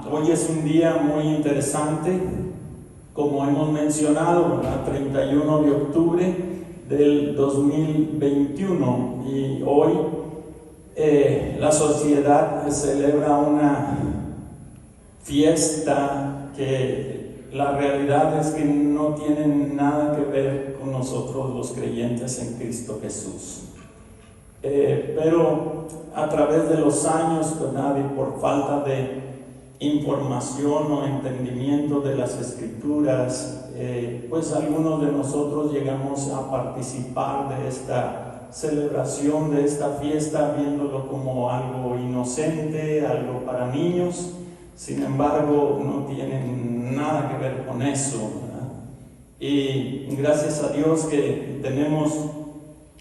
Hoy es un día muy interesante, como hemos mencionado, ¿verdad? 31 de octubre del 2021, y hoy la sociedad celebra una fiesta que la realidad es que no tiene nada que ver con nosotros los creyentes en Cristo Jesús. Pero a través de los años, ¿verdad? Y por falta de información o entendimiento de las Escrituras, pues algunos de nosotros llegamos a participar de esta celebración, de esta fiesta, viéndolo como algo inocente, algo para niños. Sin embargo, no tiene nada que ver con eso, ¿verdad? Y gracias a Dios que tenemos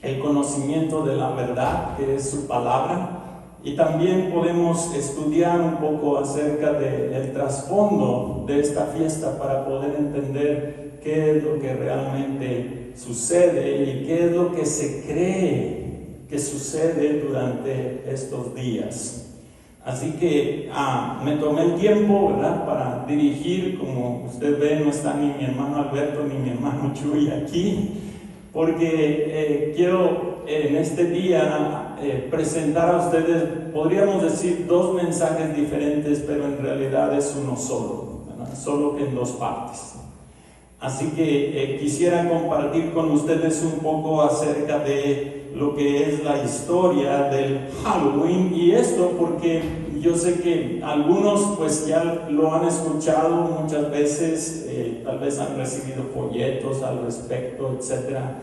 el conocimiento de la verdad, que es su palabra, y también podemos estudiar un poco acerca del trasfondo de esta fiesta para poder entender qué es lo que realmente sucede y qué es lo que se cree que sucede durante estos días. Así que me tomé el tiempo, ¿verdad?, para dirigir. Como usted ve, no está ni mi hermano Alberto ni mi hermano Chuy aquí, porque quiero en este día presentar a ustedes, podríamos decir, dos mensajes diferentes, pero en realidad es uno solo, ¿verdad? Solo que en dos partes. Así que quisiera compartir con ustedes un poco acerca de lo que es la historia del Halloween, y esto porque yo sé que algunos pues ya lo han escuchado muchas veces, tal vez han recibido folletos al respecto, etcétera,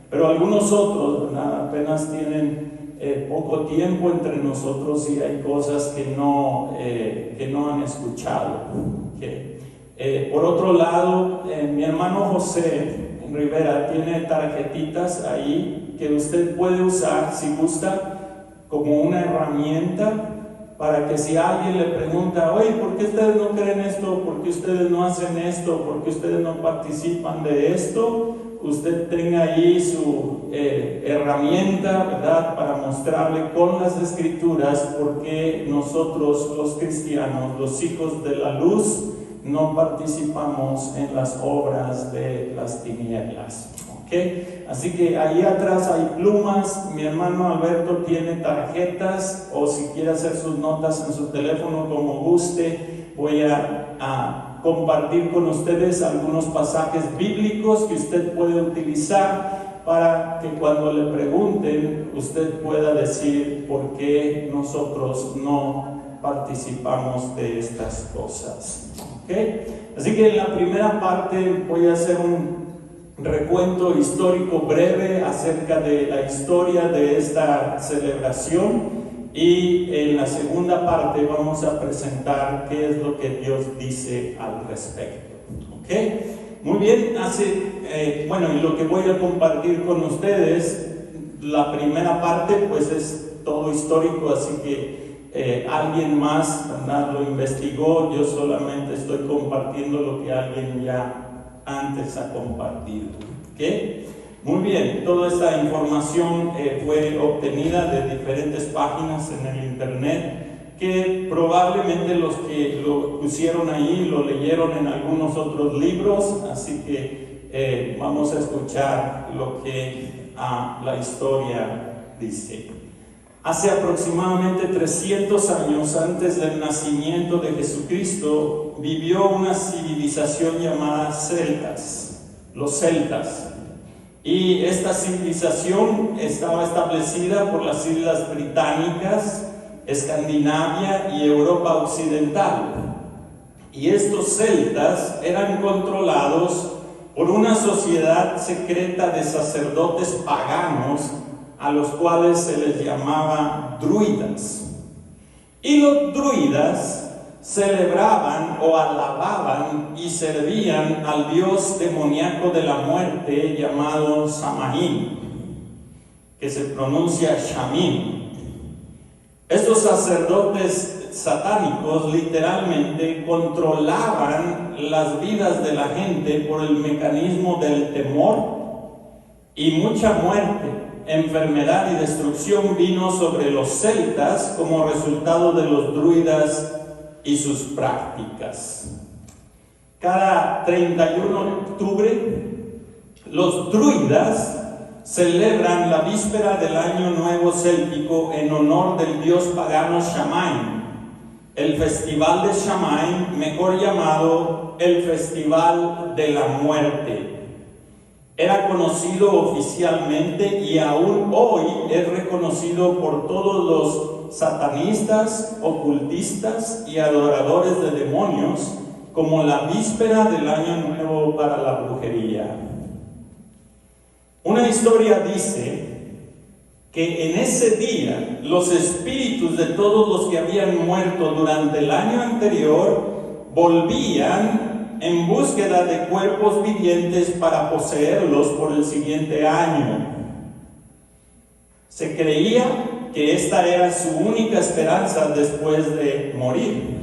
pero algunos otros, ¿verdad?, apenas tienen poco tiempo entre nosotros y hay cosas que no han escuchado. Por otro lado, mi hermano José Rivera tiene tarjetitas ahí que usted puede usar, si gusta, como una herramienta para que si alguien le pregunta, oye, ¿por qué ustedes no creen esto? ¿Por qué ustedes no hacen esto? ¿Por qué ustedes no participan de esto? Usted tenga ahí su herramienta, ¿verdad?, para mostrarle con las Escrituras por qué nosotros, los cristianos, los hijos de la luz, no participamos en las obras de las tinieblas. ¿Okay? Así que ahí atrás hay plumas. Mi hermano Alberto tiene tarjetas, o si quiere hacer sus notas en su teléfono, como guste. Voy a compartir con ustedes algunos pasajes bíblicos que usted puede utilizar para que cuando le pregunten usted pueda decir por qué nosotros no participamos de estas cosas. ¿Okay? Así que en la primera parte voy a hacer un recuento histórico breve acerca de la historia de esta celebración, y en la segunda parte vamos a presentar qué es lo que Dios dice al respecto. ¿Okay? Muy bien, y lo que voy a compartir con ustedes, la primera parte pues es todo histórico, así que alguien más, ¿verdad?, lo investigó. Yo solamente estoy compartiendo lo que alguien ya antes ha compartido. ¿Okay? Muy bien, toda esta información fue obtenida de diferentes páginas en el internet, que probablemente los que lo pusieron ahí lo leyeron en algunos otros libros, así que vamos a escuchar lo que la historia dice. Hace aproximadamente 300 años antes del nacimiento de Jesucristo, vivió una civilización llamada los celtas. Y esta civilización estaba establecida por las islas británicas, Escandinavia y Europa occidental. Y estos celtas eran controlados por una sociedad secreta de sacerdotes paganos, a los cuales se les llamaba druidas. Y los druidas celebraban o alababan y servían al dios demoníaco de la muerte llamado Samaín, que se pronuncia Shamim. Estos sacerdotes satánicos literalmente controlaban las vidas de la gente por el mecanismo del temor, y mucha muerte, enfermedad y destrucción vino sobre los celtas como resultado de los druidas y sus prácticas. Cada 31 de octubre, los druidas celebran la víspera del Año Nuevo Céltico en honor del dios pagano Shamain, el Festival de Shamain, mejor llamado el Festival de la Muerte. Era conocido oficialmente y aún hoy es reconocido por todos los satanistas, ocultistas y adoradores de demonios como la víspera del Año Nuevo para la brujería. Una historia dice que en ese día los espíritus de todos los que habían muerto durante el año anterior volvían en búsqueda de cuerpos vivientes para poseerlos por el siguiente año. Se creía que esta era su única esperanza después de morir.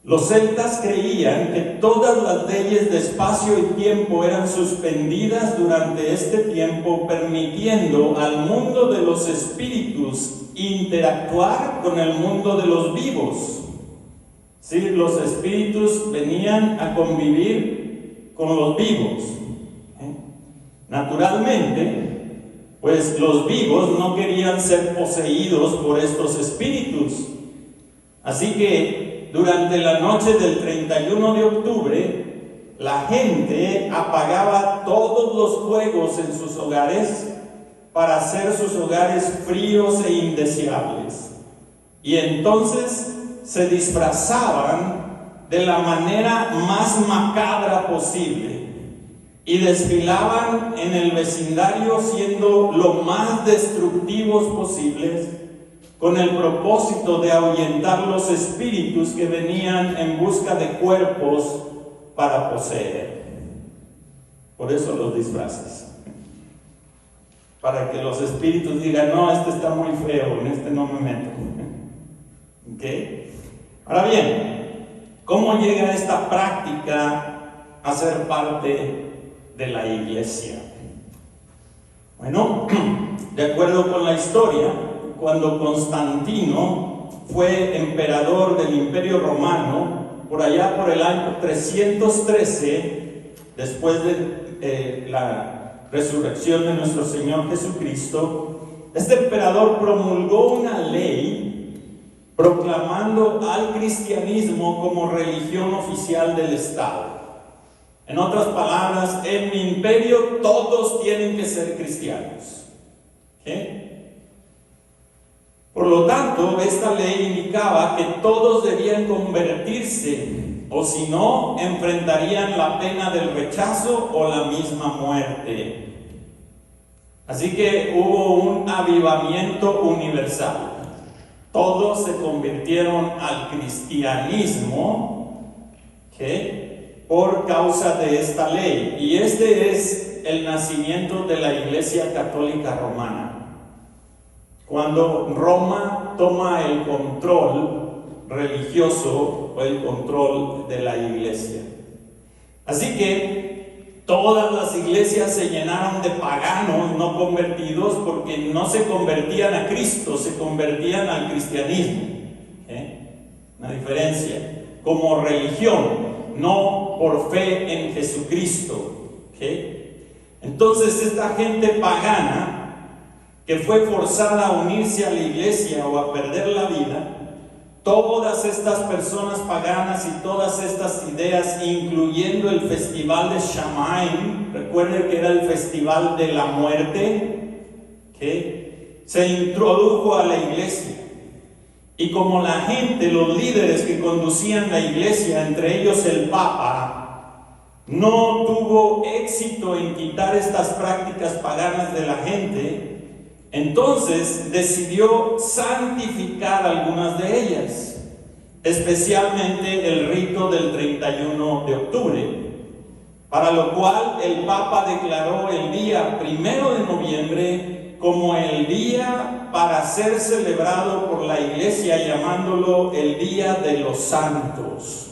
Los celtas creían que todas las leyes de espacio y tiempo eran suspendidas durante este tiempo, permitiendo al mundo de los espíritus interactuar con el mundo de los vivos. Sí, los espíritus venían a convivir con los vivos. Naturalmente, pues los vivos no querían ser poseídos por estos espíritus. Así que durante la noche del 31 de octubre, la gente apagaba todos los fuegos en sus hogares para hacer sus hogares fríos e indeseables. Y entonces se disfrazaban de la manera más macabra posible y desfilaban en el vecindario siendo lo más destructivos posibles, con el propósito de ahuyentar los espíritus que venían en busca de cuerpos para poseer. Por eso los disfraces. Para que los espíritus digan, no, este está muy feo, en este no me meto. ¿Ok? Ahora bien, ¿cómo llega esta práctica a ser parte de la iglesia? Bueno, de acuerdo con la historia, cuando Constantino fue emperador del Imperio Romano, por allá por el año 313, después de la resurrección de nuestro Señor Jesucristo, este emperador promulgó una ley proclamando al cristianismo como religión oficial del Estado. En otras palabras, en mi imperio todos tienen que ser cristianos. ¿Okay? Por lo tanto, esta ley indicaba que todos debían convertirse, o si no, enfrentarían la pena del rechazo o la misma muerte. Así que hubo un avivamiento universal. Todos se convirtieron al cristianismo, ¿okay?, por causa de esta ley. Y este es el nacimiento de la Iglesia Católica Romana. Cuando Roma toma el control religioso o el control de la iglesia. Así que todas las iglesias se llenaron de paganos no convertidos porque no se convertían a Cristo, se convertían al cristianismo. Una diferencia. Como religión, no por fe en Jesucristo. Entonces esta gente pagana que fue forzada a unirse a la iglesia o a perder la vida, todas estas personas paganas y todas estas ideas, incluyendo el festival de Shamain, recuerden que era el festival de la muerte, ¿okay?, se introdujo a la iglesia. Y como la gente, los líderes que conducían la iglesia, entre ellos el Papa, no tuvo éxito en quitar estas prácticas paganas de la gente, entonces decidió santificar algunas de ellas, especialmente el rito del 31 de octubre, para lo cual el Papa declaró el día 1 de noviembre como el día para ser celebrado por la Iglesia, llamándolo el Día de los Santos.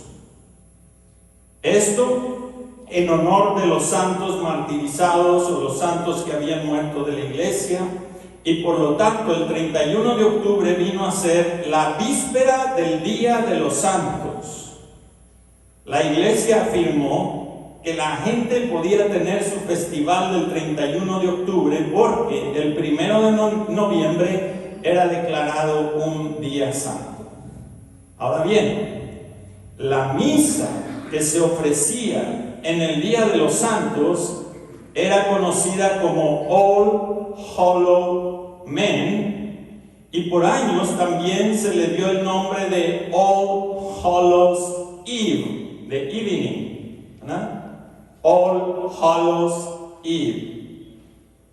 Esto en honor de los santos martirizados o los santos que habían muerto de la Iglesia, y por lo tanto el 31 de octubre vino a ser la víspera del Día de los Santos. La iglesia afirmó que la gente podía tener su festival del 31 de octubre porque el 1 de noviembre era declarado un día santo. Ahora bien, la misa que se ofrecía en el Día de los Santos era conocida como All Hallows Men, y por años también se le dio el nombre de All Hallows Eve, de evening, ¿verdad? All Hallows Eve.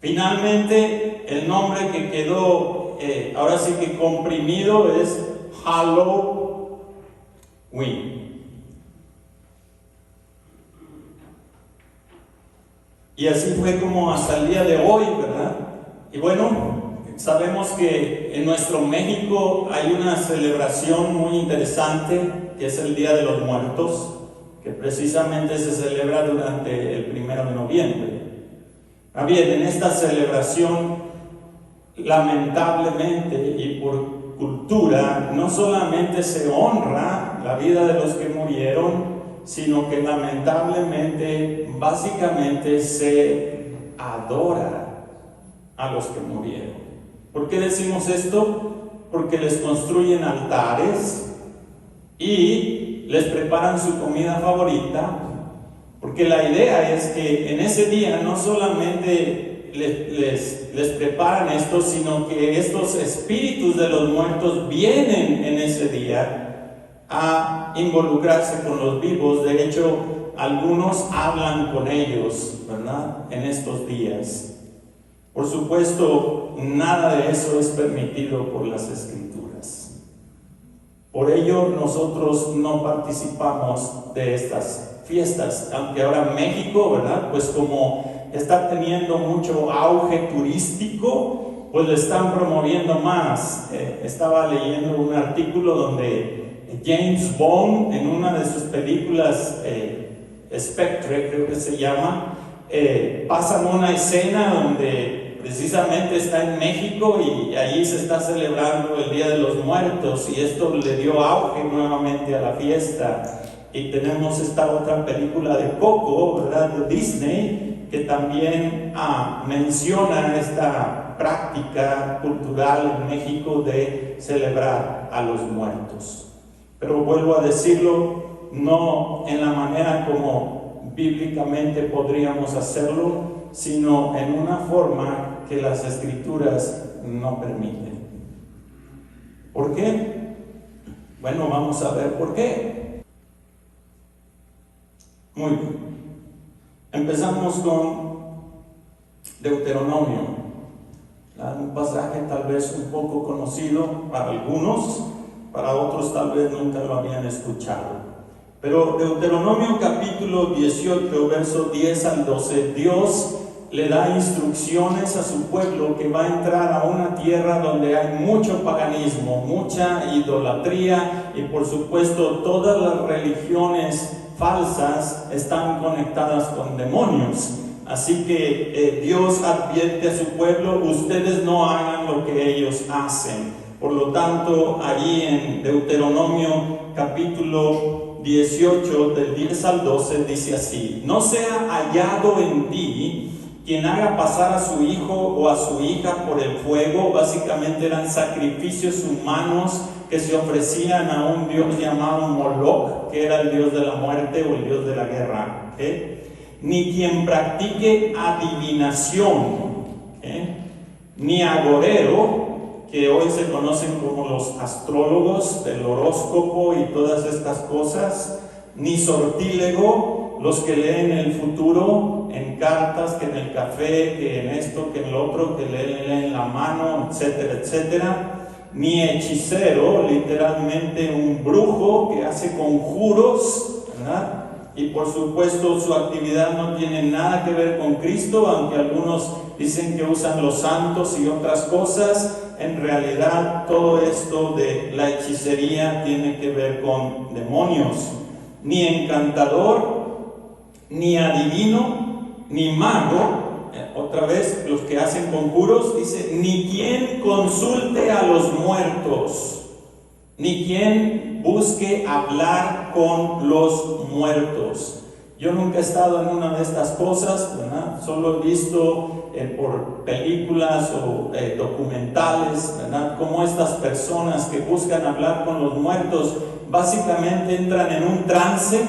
Finalmente, el nombre que quedó, ahora sí que comprimido, es Halloween. Y así fue como hasta el día de hoy, ¿verdad? Y bueno, sabemos que en nuestro México hay una celebración muy interesante, que es el Día de los Muertos, que precisamente se celebra durante el 1 de noviembre. Bien, en esta celebración, lamentablemente y por cultura, no solamente se honra la vida de los que murieron, sino que lamentablemente, básicamente se adora a los que murieron. ¿Por qué decimos esto? Porque les construyen altares y les preparan su comida favorita, porque la idea es que en ese día no solamente les preparan esto, sino que estos espíritus de los muertos vienen en ese día a involucrarse con los vivos. De hecho, algunos hablan con ellos, ¿verdad?, en estos días. Por supuesto, nada de eso es permitido por las Escrituras. Por ello, nosotros no participamos de estas fiestas, aunque ahora México, ¿verdad?, pues como está teniendo mucho auge turístico, pues lo están promoviendo más. Estaba leyendo un artículo donde James Bond, en una de sus películas, Spectre creo que se llama, pasan una escena donde precisamente está en México y allí se está celebrando el Día de los Muertos, y esto le dio auge nuevamente a la fiesta. Y tenemos esta otra película de Coco, ¿verdad?, de Disney, que también menciona esta práctica cultural en México de celebrar a los muertos. Pero vuelvo a decirlo, no en la manera como bíblicamente podríamos hacerlo, sino en una forma que las Escrituras no permiten. ¿Por qué? Bueno, vamos a ver por qué. Muy bien. Empezamos con Deuteronomio. Un pasaje tal vez un poco conocido para algunos, para otros tal vez nunca lo habían escuchado. Pero Deuteronomio capítulo 18, verso 10 al 12, Dios le da instrucciones a su pueblo que va a entrar a una tierra donde hay mucho paganismo, mucha idolatría, y por supuesto todas las religiones falsas están conectadas con demonios. Así que Dios advierte a su pueblo: ustedes no hagan lo que ellos hacen. Por lo tanto, allí en Deuteronomio capítulo 18, del 10 al 12, dice así: no sea hallado en ti quien haga pasar a su hijo o a su hija por el fuego. Básicamente eran sacrificios humanos que se ofrecían a un dios llamado Moloch, que era el dios de la muerte o el dios de la guerra. Ni quien practique adivinación, ni agorero, que hoy se conocen como los astrólogos del horóscopo y todas estas cosas, ni sortílego, los que leen el futuro en cartas, que en el café, que en esto, que en lo otro, que leen la mano, etcétera, etcétera, ni hechicero, literalmente un brujo que hace conjuros, ¿verdad? Y por supuesto su actividad no tiene nada que ver con Cristo, aunque algunos dicen que usan los santos y otras cosas. En realidad todo esto de la hechicería tiene que ver con demonios. Ni encantador, ni adivino, ni mago, otra vez, los que hacen conjuros, dice, ni quien consulte a los muertos, ni quien busque hablar con los muertos. Yo nunca he estado en una de estas cosas, ¿verdad? Solo he visto por películas o documentales, ¿verdad? Cómo estas personas que buscan hablar con los muertos básicamente entran en un trance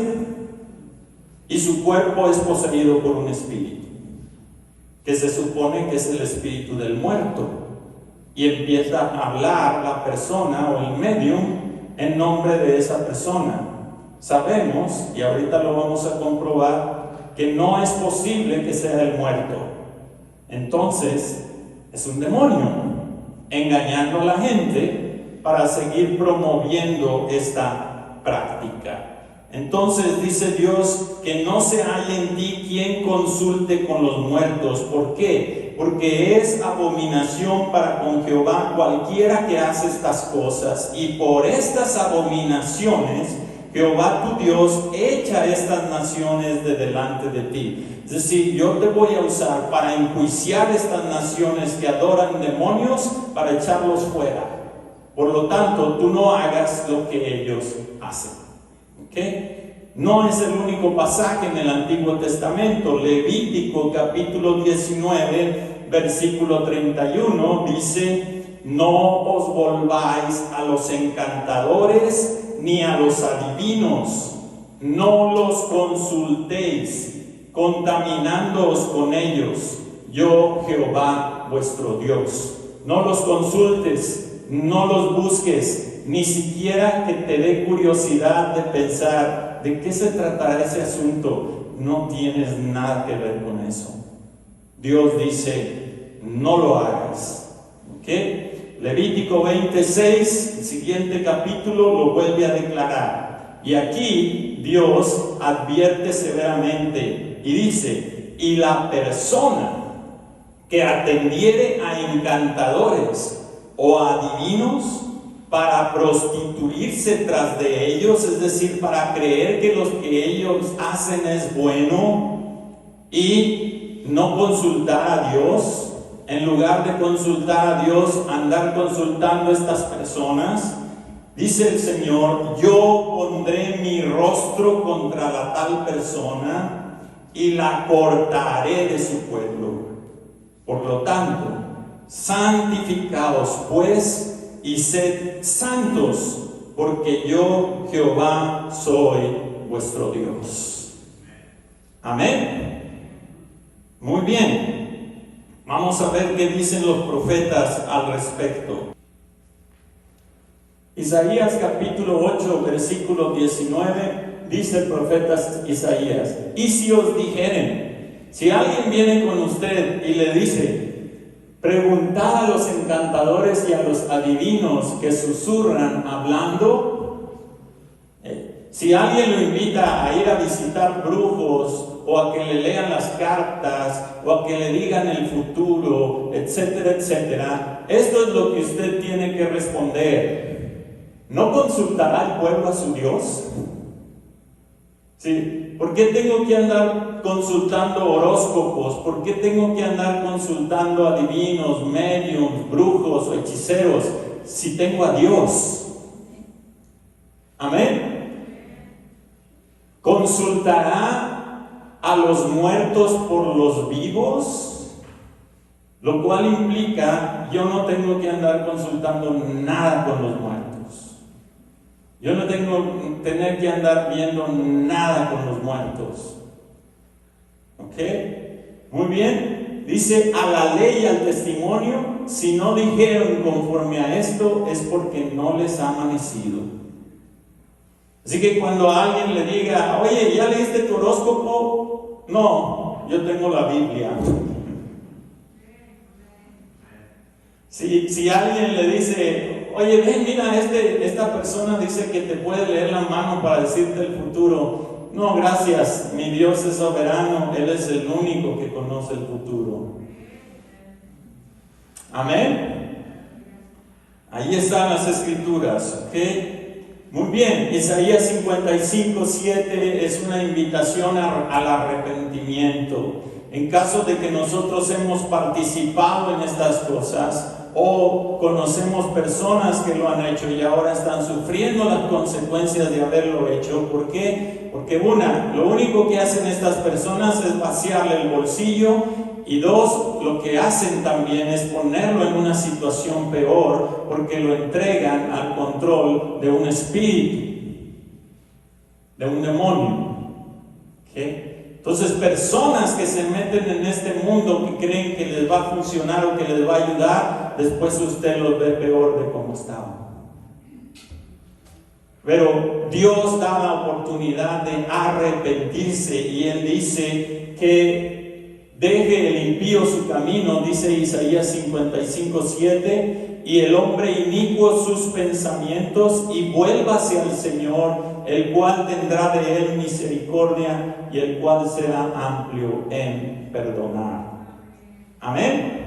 y su cuerpo es poseído por un espíritu, que se supone que es el espíritu del muerto, y empieza a hablar la persona o el medium en nombre de esa persona. Sabemos, y ahorita lo vamos a comprobar, que no es posible que sea el muerto. Entonces, es un demonio engañando a la gente para seguir promoviendo esta práctica. Entonces dice Dios que no se halla en ti quien consulte con los muertos. ¿Por qué? Porque es abominación para con Jehová cualquiera que hace estas cosas, y por estas abominaciones Jehová tu Dios echa estas naciones de delante de ti. Es decir, yo te voy a usar para enjuiciar estas naciones que adoran demonios, para echarlos fuera. Por lo tanto, tú no hagas lo que ellos hacen. ¿Okay? No es el único pasaje en el Antiguo Testamento. Levítico capítulo 19, versículo 31 dice: no os volváis a los encantadores ni a los adivinos, no los consultéis, contaminándoos con ellos, yo Jehová vuestro Dios. No los consultes, no los busques, ni siquiera que te dé curiosidad de pensar de qué se tratará ese asunto. No tienes nada que ver con eso. Dios dice, no lo hagas. ¿Ok? Levítico 26, el siguiente capítulo, lo vuelve a declarar. Y aquí Dios advierte severamente y dice: y la persona que atendiere a encantadores o a adivinos para prostituirse tras de ellos, es decir, para creer que lo que ellos hacen es bueno y no consultar a Dios, en lugar de consultar a Dios, andar consultando a estas personas, dice el Señor: yo pondré mi rostro contra la tal persona y la cortaré de su pueblo. Por lo tanto, santificaos pues y sed santos, porque yo Jehová soy vuestro Dios. Amén. Muy bien. Vamos a ver qué dicen los profetas al respecto. Isaías capítulo 8, versículo 19, dice el profeta Isaías: y si os dijeren, si alguien viene con usted y le dice, preguntad a los encantadores y a los adivinos que susurran hablando. Si alguien lo invita a ir a visitar brujos, o a que le lean las cartas, o a que le digan el futuro, etcétera, etcétera, esto es lo que usted tiene que responder. ¿No consultará el pueblo a su Dios? ¿Sí? ¿Por qué tengo que andar consultando horóscopos? ¿Por qué tengo que andar consultando adivinos, mediums, brujos o hechiceros si tengo a Dios? Amén. ¿Consultará a los muertos por los vivos? Lo cual implica, yo no tengo que andar consultando nada con los muertos. Yo no tengo que tener que andar viendo nada con los muertos. ¿Ok? Muy bien. Dice: a la ley y al testimonio, si no dijeron conforme a esto, es porque no les ha amanecido. Así que cuando alguien le diga, oye, ¿ya leíste tu horóscopo? No, yo tengo la Biblia. Si alguien le dice, oye, ven, mira, esta persona dice que te puede leer la mano para decirte el futuro. No, gracias, mi Dios es soberano, Él es el único que conoce el futuro. Amén. Ahí están las escrituras, ¿ok? Muy bien, Isaías 55:7 es una invitación al arrepentimiento. En caso de que nosotros hemos participado en estas cosas o conocemos personas que lo han hecho y ahora están sufriendo las consecuencias de haberlo hecho, ¿por qué? Porque lo único que hacen estas personas es vaciarle el bolsillo, y dos, lo que hacen también es ponerlo en una situación peor, porque lo entregan al control de un espíritu, de un demonio. ¿Okay? Entonces, personas que se meten en este mundo que creen que les va a funcionar o que les va a ayudar, después usted los ve peor de cómo estaban. Pero Dios da la oportunidad de arrepentirse, y Él dice que deje el impío su camino, dice Isaías 55:7, y el hombre inicuo sus pensamientos, y vuélvase al Señor, el cual tendrá de él misericordia, y el cual será amplio en perdonar. Amén.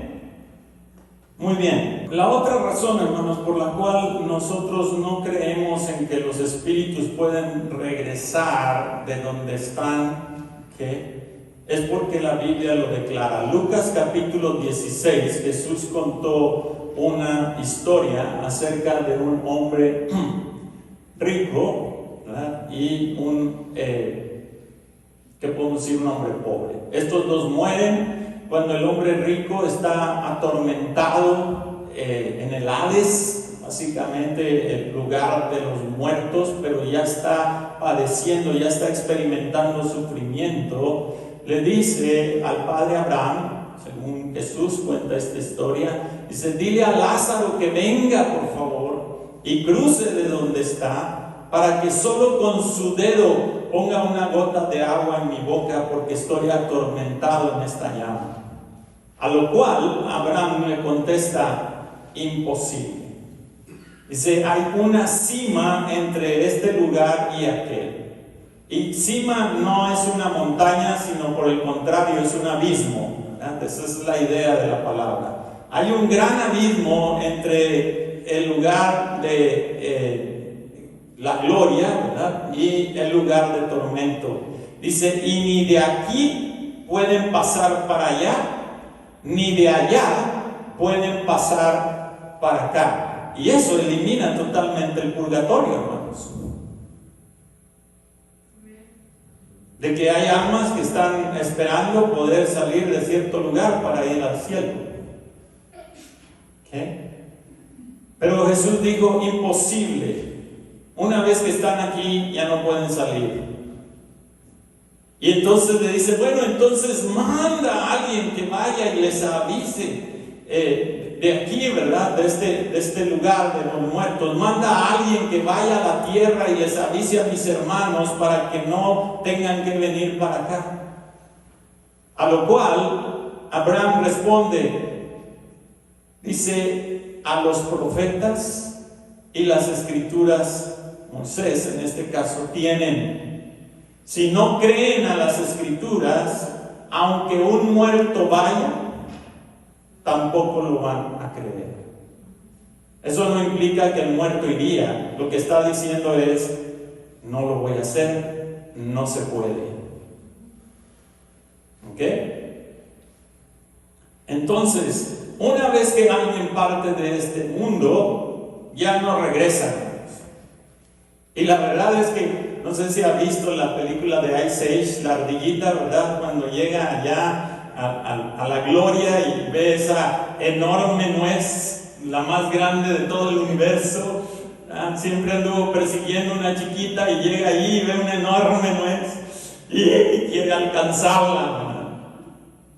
Muy bien. La otra razón, hermanos, por la cual nosotros no creemos en que los espíritus pueden regresar de donde están, ¿qué? Es porque la Biblia lo declara. Lucas capítulo 16, Jesús contó una historia acerca de un hombre rico, ¿verdad? Y ¿qué podemos decir? Un hombre pobre. Estos dos mueren cuando el hombre rico está atormentado en el Hades, básicamente el lugar de los muertos, pero ya está padeciendo, ya está experimentando sufrimiento. Le dice al padre Abraham, según Jesús cuenta esta historia, dice: dile a Lázaro que venga por favor y cruce de donde está, para que solo con su dedo ponga una gota de agua en mi boca, porque estoy atormentado en esta llama. A lo cual Abraham le contesta: imposible. Dice: hay una cima entre este lugar y aquel. Y cima no es una montaña, sino por el contrario es un abismo, ¿verdad? Esa es la idea de la palabra. Hay un gran abismo entre el lugar de la gloria, ¿verdad?, y el lugar de tormento. Dice: y ni de aquí pueden pasar para allá, ni de allá pueden pasar para acá. Y eso elimina totalmente el purgatorio, hermanos. De que hay almas que están esperando poder salir de cierto lugar para ir al cielo. ¿Okay? Pero Jesús dijo: imposible. Una vez que están aquí ya no pueden salir. Y entonces le dice: bueno, entonces manda a alguien que vaya y les avise de aquí, ¿verdad? De este lugar de los muertos. Manda a alguien que vaya a la tierra y les avise a mis hermanos para que no tengan que venir para acá. A lo cual Abraham responde, dice: a los profetas y las escrituras, Moisés en este caso, tienen. Si no creen a las escrituras, aunque un muerto vaya, tampoco lo van a creer. Eso no implica que el muerto iría. Lo que está diciendo es: no lo voy a hacer, no se puede. ¿Ok? Entonces, una vez que alguien parte de este mundo, ya no regresa. Y la verdad es que, no sé si ha visto la película de Ice Age, la ardillita, ¿verdad? Cuando llega allá a la gloria y ve esa enorme nuez, la más grande de todo el universo. Siempre anduvo persiguiendo una chiquita y llega allí y ve una enorme nuez y quiere alcanzarla, ¿verdad?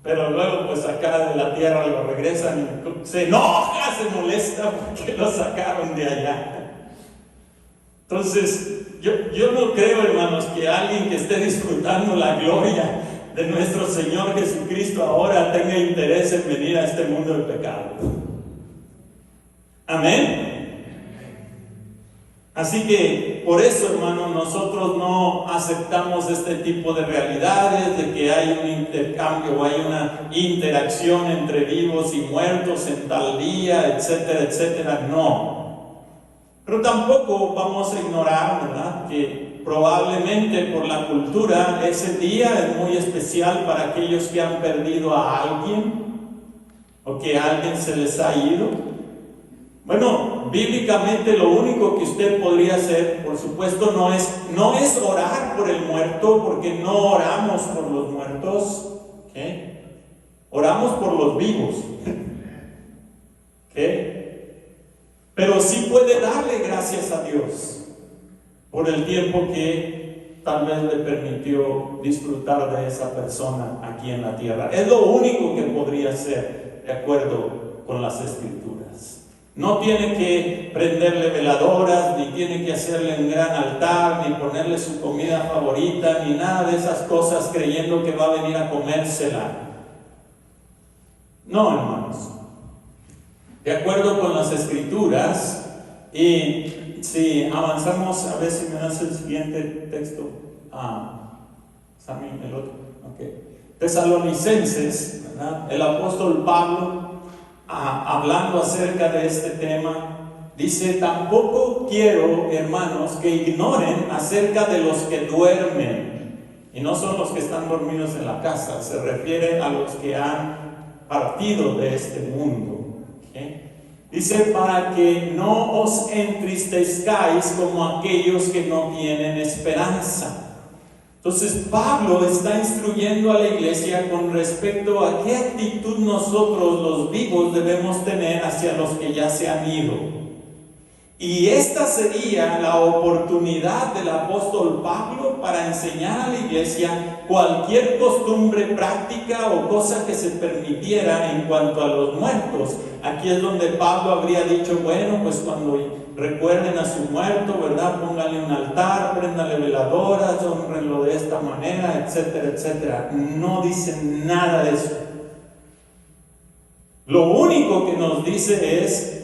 Pero luego pues acá de la tierra lo regresan y se enoja, se molesta porque lo sacaron de allá. Entonces yo no creo, hermanos, que alguien que esté disfrutando la gloria de nuestro Señor Jesucristo ahora tenga interés en venir a este mundo de pecado. Amén. Así que por eso, hermano, nosotros no aceptamos este tipo de realidades, de que hay un intercambio o hay una interacción entre vivos y muertos en tal día, etcétera, etcétera. No. Pero tampoco vamos a ignorar, ¿verdad?, que probablemente por la cultura ese día es muy especial para aquellos que han perdido a alguien o que a alguien se les ha ido. Bueno, bíblicamente lo único que usted podría hacer, por supuesto, no es orar por el muerto, porque no oramos por los muertos, ¿okay? Oramos por los vivos, ¿okay? Pero sí puede darle gracias a Dios por el tiempo que tal vez le permitió disfrutar de esa persona aquí en la tierra. Es lo único que podría hacer de acuerdo con las Escrituras. No tiene que prenderle veladoras, ni tiene que hacerle un gran altar, ni ponerle su comida favorita, ni nada de esas cosas creyendo que va a venir a comérsela. No, hermanos. De acuerdo con las Escrituras, y si avanzamos, a ver si me das el siguiente texto. Sammy, el otro. Okay. Tesalonicenses, ¿verdad? El apóstol Pablo, hablando acerca de este tema, dice: tampoco quiero, hermanos, que ignoren acerca de los que duermen. Y no son los que están dormidos en la casa, se refiere a los que han partido de este mundo. ¿Okay? Dice: para que no os entristezcáis como aquellos que no tienen esperanza. Entonces Pablo está instruyendo a la iglesia con respecto a qué actitud nosotros los vivos debemos tener hacia los que ya se han ido. Y esta sería la oportunidad del apóstol Pablo para enseñar a la iglesia cualquier costumbre práctica o cosa que se permitiera en cuanto a los muertos. Aquí es donde Pablo habría dicho: bueno, pues cuando recuerden a su muerto, ¿verdad?, pónganle un altar, préndanle veladoras, honrenlo de esta manera, etcétera, etcétera. No dice nada de eso. Lo único que nos dice es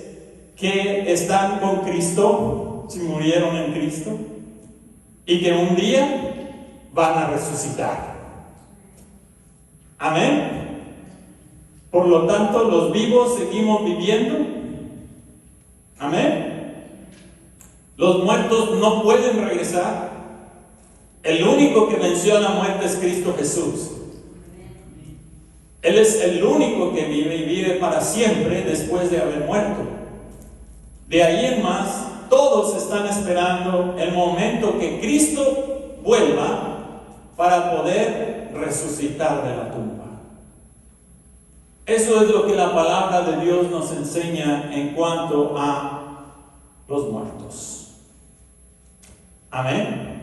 que están con Cristo, si murieron en Cristo, y que un día van a resucitar. Amén. Por lo tanto, los vivos seguimos viviendo. Amén. Los muertos no pueden regresar. El único que venció la muerte es Cristo Jesús. Él es el único que vive y vive para siempre después de haber muerto. De ahí en más, todos están esperando el momento que Cristo vuelva para poder resucitar de la tumba. Eso es lo que la palabra de Dios nos enseña en cuanto a los muertos. Amén.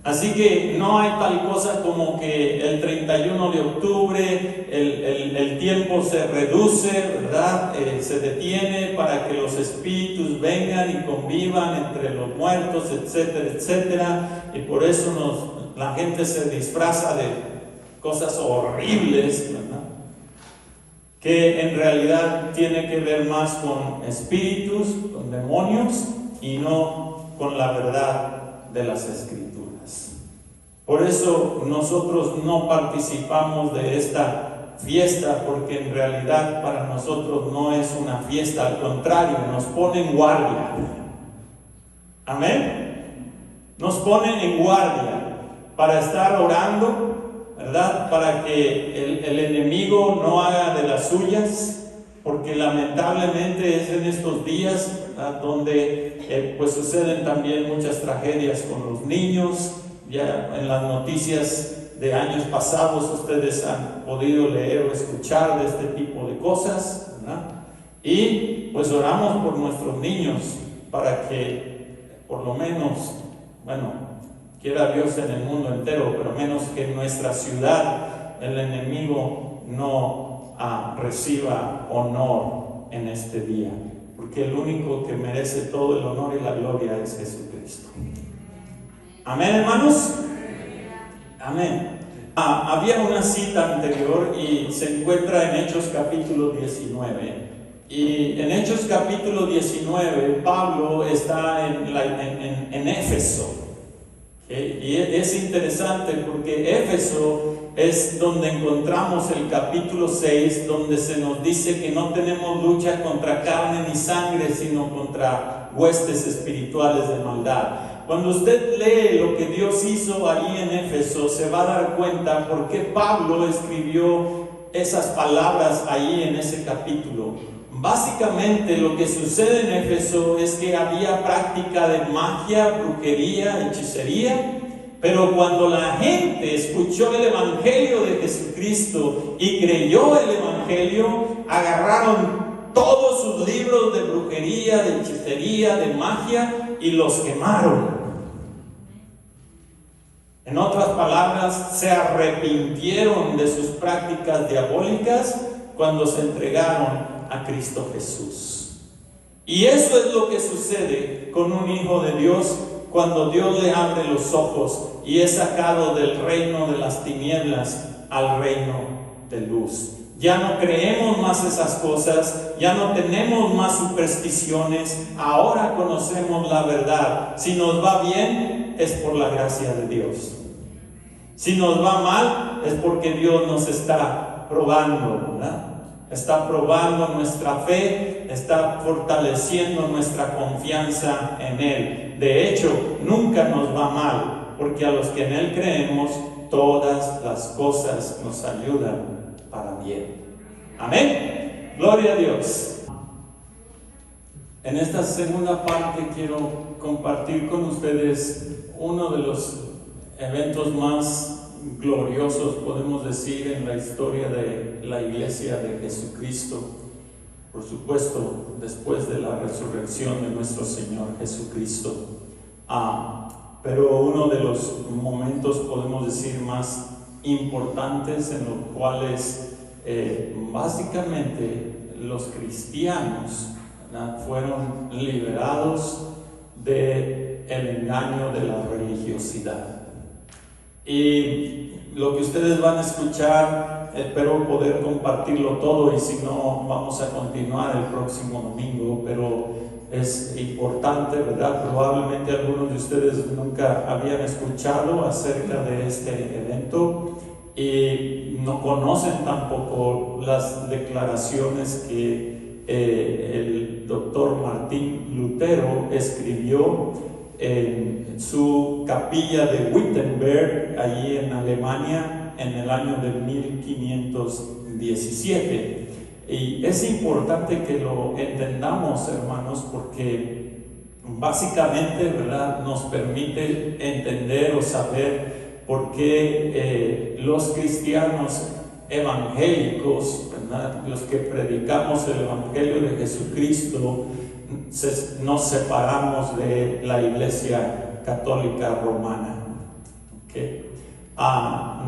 Así que no hay tal cosa como que el 31 de octubre el tiempo se reduce, ¿verdad? Se detiene para que los espíritus vengan y convivan entre los muertos, etcétera, etcétera. Y por eso la gente se disfraza de cosas horribles, ¿verdad?, que en realidad tiene que ver más con espíritus, con demonios, y no con la verdad de las Escrituras. Por eso nosotros no participamos de esta fiesta, porque en realidad para nosotros no es una fiesta, al contrario, nos pone en guardia. Amén. Nos pone en guardia para estar orando, ¿verdad?, para que el enemigo no haga de las suyas, porque lamentablemente es en estos días, ¿verdad?, donde pues suceden también muchas tragedias con los niños. Ya en las noticias de años pasados ustedes han podido leer o escuchar de este tipo de cosas, ¿verdad? Y pues oramos por nuestros niños para que por lo menos, bueno, quiera Dios en el mundo entero, pero menos que en nuestra ciudad el enemigo no reciba honor en este día, porque el único que merece todo el honor y la gloria es Jesucristo. Amén, hermanos. Amén. Había una cita anterior y se encuentra en Hechos capítulo 19. Y en Hechos capítulo 19 Pablo está en Éfeso. Y es interesante porque Éfeso es donde encontramos el capítulo 6, donde se nos dice que no tenemos lucha contra carne ni sangre, sino contra huestes espirituales de maldad. Cuando usted lee lo que Dios hizo ahí en Éfeso, se va a dar cuenta por qué Pablo escribió esas palabras ahí en ese capítulo. Básicamente lo que sucede en Éfeso es que había práctica de magia, brujería, hechicería, pero cuando la gente escuchó el Evangelio de Jesucristo y creyó el Evangelio, agarraron todos sus libros de brujería, de hechicería, de magia y los quemaron. En otras palabras, se arrepintieron de sus prácticas diabólicas cuando se entregaron a Cristo Jesús. Y eso es lo que sucede con un hijo de Dios cuando Dios le abre los ojos y es sacado del reino de las tinieblas al reino de luz. Ya no creemos más esas cosas, ya no tenemos más supersticiones, ahora conocemos la verdad. Si nos va bien, es por la gracia de Dios. Si nos va mal, es porque Dios nos está probando, ¿verdad? Está probando nuestra fe, está fortaleciendo nuestra confianza en Él. De hecho, nunca nos va mal, porque a los que en Él creemos, todas las cosas nos ayudan para bien. Amén. Gloria a Dios. En esta segunda parte quiero compartir con ustedes uno de los eventos más gloriosos, podemos decir, en la historia de la iglesia de Jesucristo. Por supuesto, después de la resurrección de nuestro Señor Jesucristo. Pero uno de los momentos, podemos decir, más importantes en los cuales básicamente los cristianos, ¿verdad?, fueron liberados del engaño de la religiosidad. Y lo que ustedes van a escuchar, espero poder compartirlo todo, y si no, vamos a continuar el próximo domingo, pero es importante, ¿verdad? Probablemente algunos de ustedes nunca habían escuchado acerca de este evento y no conocen tampoco las declaraciones que el doctor Martín Lutero escribió en su capilla de Wittenberg, allí en Alemania, en el año de 1517. Y es importante que lo entendamos, hermanos, porque básicamente, ¿verdad?, nos permite entender o saber por qué los cristianos evangélicos, ¿verdad?, los que predicamos el Evangelio de Jesucristo, nos separamos de la Iglesia Católica Romana. ¿Okay?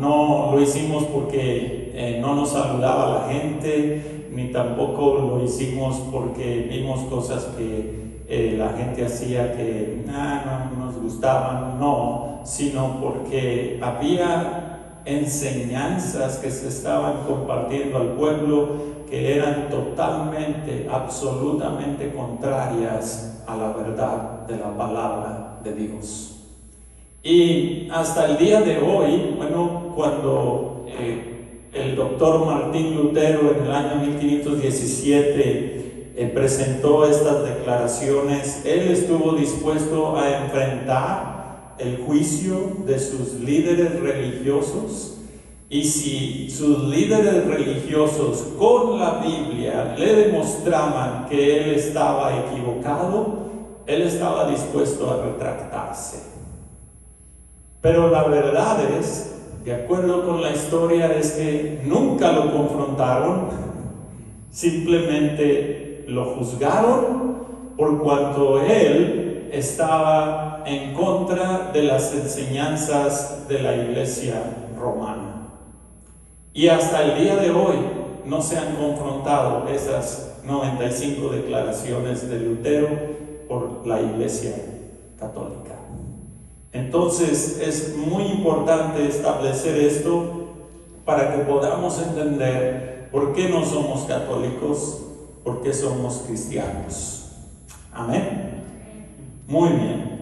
No lo hicimos porque no nos saludaba la gente, ni tampoco lo hicimos porque vimos cosas que la gente hacía que no nos gustaban, no, sino porque había enseñanzas que se estaban compartiendo al pueblo que eran totalmente, absolutamente contrarias a la verdad de la palabra de Dios. Y hasta el día de hoy, bueno, cuando el doctor Martín Lutero en el año 1517 presentó estas declaraciones, él estuvo dispuesto a enfrentar el juicio de sus líderes religiosos. Y si sus líderes religiosos con la Biblia le demostraban que él estaba equivocado, él estaba dispuesto a retractarse. Pero la verdad es, de acuerdo con la historia, es que nunca lo confrontaron, simplemente lo juzgaron por cuanto él estaba en contra de las enseñanzas de la Iglesia romana. Y hasta el día de hoy no se han confrontado esas 95 declaraciones de Lutero por la Iglesia Católica. Entonces es muy importante establecer esto para que podamos entender por qué no somos católicos, por qué somos cristianos. Amén. Muy bien.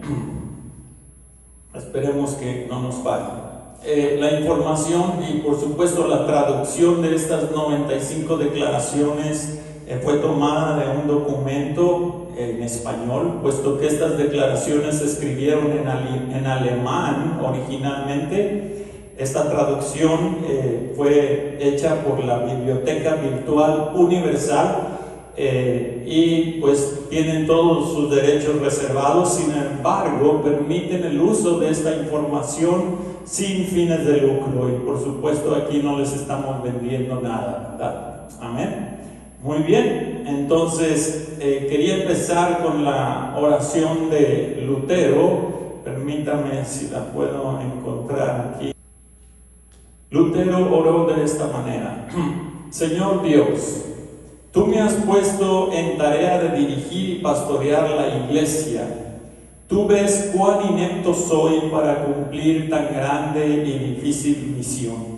Esperemos que no nos falle. la información y por supuesto la traducción de estas 95 declaraciones fue tomada de un documento en español, puesto que estas declaraciones se escribieron en alemán originalmente. Esta traducción fue hecha por la Biblioteca Virtual Universal y pues tienen todos sus derechos reservados. Sin embargo, permiten el uso de esta información sin fines de lucro, y por supuesto aquí no les estamos vendiendo nada, ¿verdad? Amén. Muy bien, entonces quería empezar con la oración de Lutero. Permítame si la puedo encontrar aquí. Lutero oró de esta manera: Señor Dios, tú me has puesto en tarea de dirigir y pastorear la iglesia. Tú ves cuán inepto soy para cumplir tan grande y difícil misión.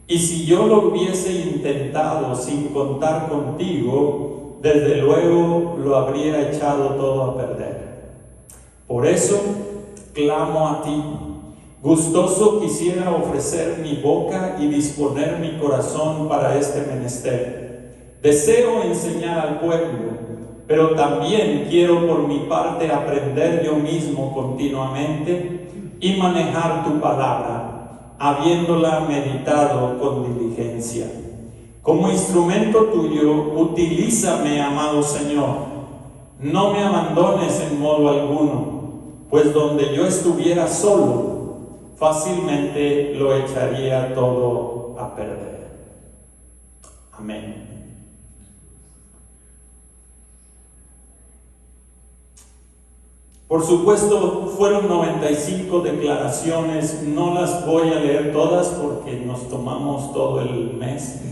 Y si yo lo hubiese intentado sin contar contigo, desde luego lo habría echado todo a perder. Por eso clamo a ti. Gustoso quisiera ofrecer mi boca y disponer mi corazón para este menester. Deseo enseñar al pueblo, pero también quiero por mi parte aprender yo mismo continuamente y manejar tu palabra, habiéndola meditado con diligencia. Como instrumento tuyo, utilízame, amado Señor. No me abandones en modo alguno, pues donde yo estuviera solo, fácilmente lo echaría todo a perder. Amén. Por supuesto, fueron 95 declaraciones, no las voy a leer todas porque nos tomamos todo el mes,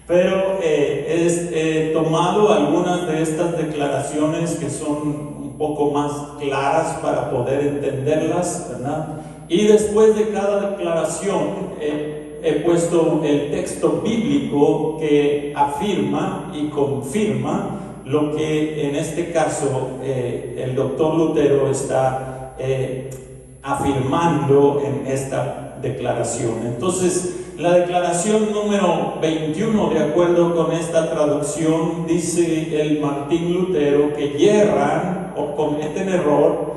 pero he tomado algunas de estas declaraciones que son un poco más claras para poder entenderlas, ¿verdad? Y después de cada declaración he puesto el texto bíblico que afirma y confirma lo que en este caso el doctor Lutero está afirmando en esta declaración. Entonces, la declaración número 21, de acuerdo con esta traducción, dice el Martín Lutero que yerran o cometen error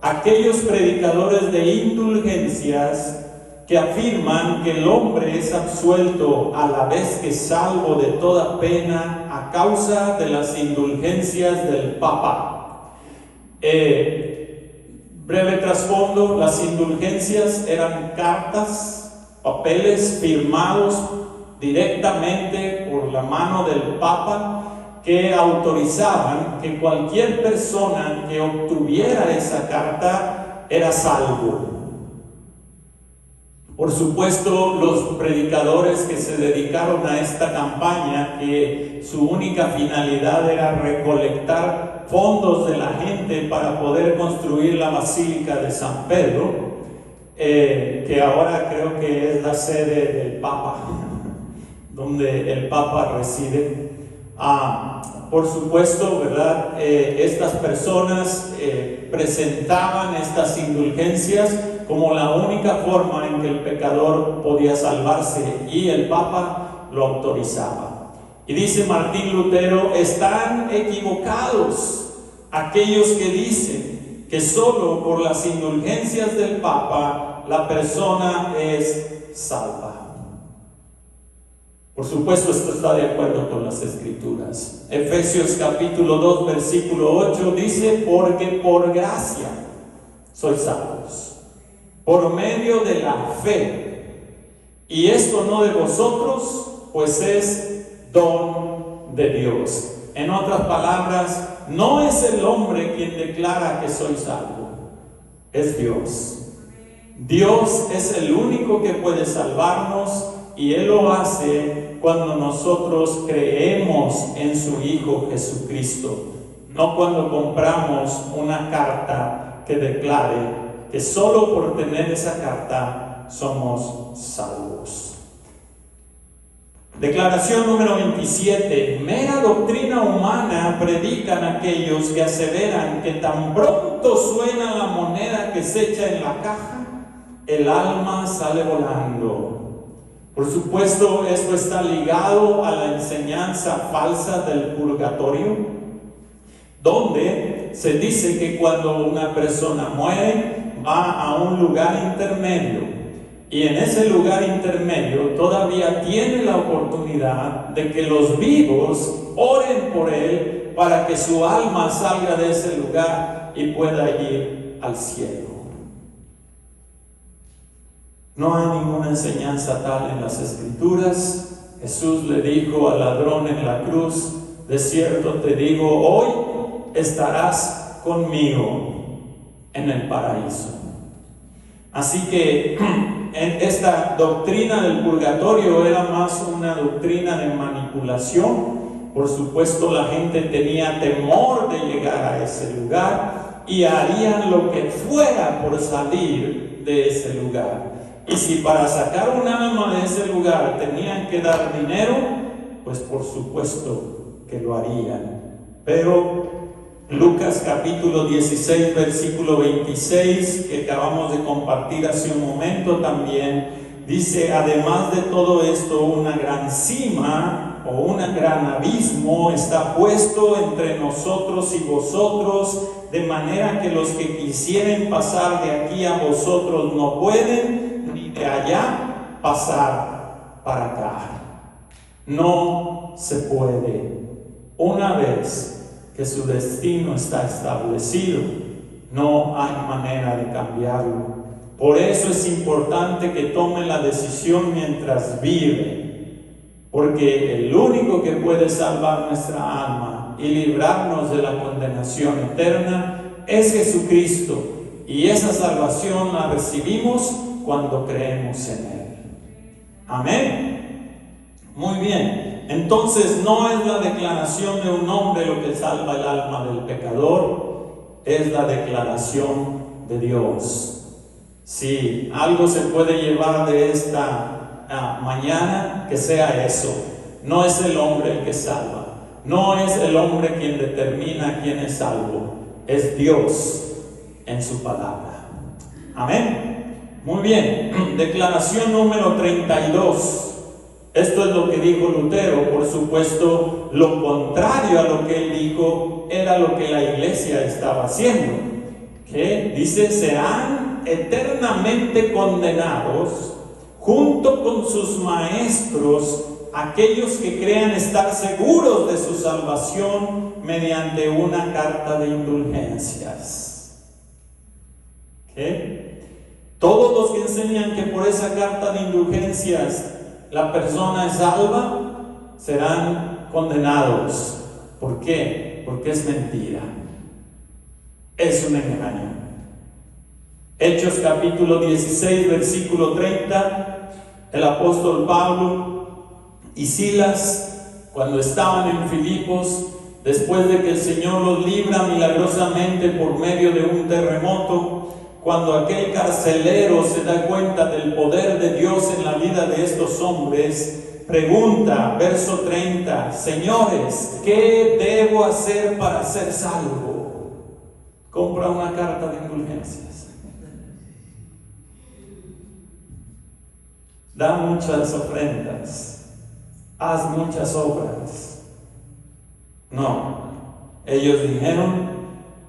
aquellos predicadores de indulgencias que afirman que el hombre es absuelto a la vez que salvo de toda pena a causa de las indulgencias del Papa. Breve trasfondo: las indulgencias eran cartas, papeles firmados directamente por la mano del Papa que autorizaban que cualquier persona que obtuviera esa carta era salvo. Por supuesto, los predicadores que se dedicaron a esta campaña, que su única finalidad era recolectar fondos de la gente para poder construir la Basílica de San Pedro, que ahora creo que es la sede del Papa, donde el Papa reside. Por supuesto, ¿verdad? Estas personas presentaban estas indulgencias como la única forma en que el pecador podía salvarse, y el Papa lo autorizaba. Y dice Martín Lutero: están equivocados aquellos que dicen que solo por las indulgencias del Papa la persona es salva. Por supuesto, esto está de acuerdo con las Escrituras. Efesios capítulo 2, versículo 8 dice: porque por gracia sois salvos, por medio de la fe, y esto no de vosotros, pues es don de Dios. En otras palabras, no es el hombre quien declara que soy salvo, es Dios. Dios es el único que puede salvarnos, y Él lo hace cuando nosotros creemos en su Hijo Jesucristo, no cuando compramos una carta que declare que solo por tener esa carta somos salvos. Declaración número 27. Mera doctrina humana predican aquellos que aseveran que tan pronto suena la moneda que se echa en la caja, el alma sale volando. Por supuesto, esto está ligado a la enseñanza falsa del purgatorio, donde se dice que cuando una persona muere, va a un lugar intermedio, y en ese lugar intermedio todavía tiene la oportunidad de que los vivos oren por él para que su alma salga de ese lugar y pueda ir al cielo. No hay ninguna enseñanza tal en las Escrituras. Jesús le dijo al ladrón en la cruz: de cierto te digo, hoy estarás conmigo en el paraíso. Así que esta doctrina del purgatorio era más una doctrina de manipulación. Por supuesto, la gente tenía temor de llegar a ese lugar y harían lo que fuera por salir de ese lugar. Y si para sacar un alma de ese lugar tenían que dar dinero, pues por supuesto que lo harían. Pero Lucas capítulo 16, versículo 26, que acabamos de compartir hace un momento también, dice: además de todo esto, una gran cima o un gran abismo está puesto entre nosotros y vosotros, de manera que los que quisieren pasar de aquí a vosotros no pueden, ni de allá pasar para acá. No se puede. Una vez que su destino está establecido, no hay manera de cambiarlo. Por eso es importante que tome la decisión mientras vive, porque el único que puede salvar nuestra alma y librarnos de la condenación eterna es Jesucristo, y esa salvación la recibimos cuando creemos en Él. Amén. Muy bien. Entonces no es la declaración de un hombre lo que salva el alma del pecador, es la declaración de Dios. Si algo se puede llevar de esta mañana, que sea eso. No es el hombre el que salva, no es el hombre quien determina quién es salvo, es Dios en su palabra. Amén. Muy bien. Declaración número 32. Esto es lo que dijo Lutero. Por supuesto, lo contrario a lo que él dijo era lo que la iglesia estaba haciendo. Que dice: serán eternamente condenados junto con sus maestros aquellos que crean estar seguros de su salvación mediante una carta de indulgencias. ¿Qué? Todos los que enseñan que por esa carta de indulgencias la persona es salva, serán condenados. ¿Por qué? Porque es mentira. Es un engaño. Hechos capítulo 16, versículo 30, el apóstol Pablo y Silas, cuando estaban en Filipos, después de que el Señor los libra milagrosamente por medio de un terremoto, cuando aquel carcelero se da cuenta del poder de Dios en la vida de estos hombres, pregunta, verso 30, señores, ¿qué debo hacer para ser salvo? Compra una carta de indulgencias. Da muchas ofrendas. Haz muchas obras. No. Ellos dijeron: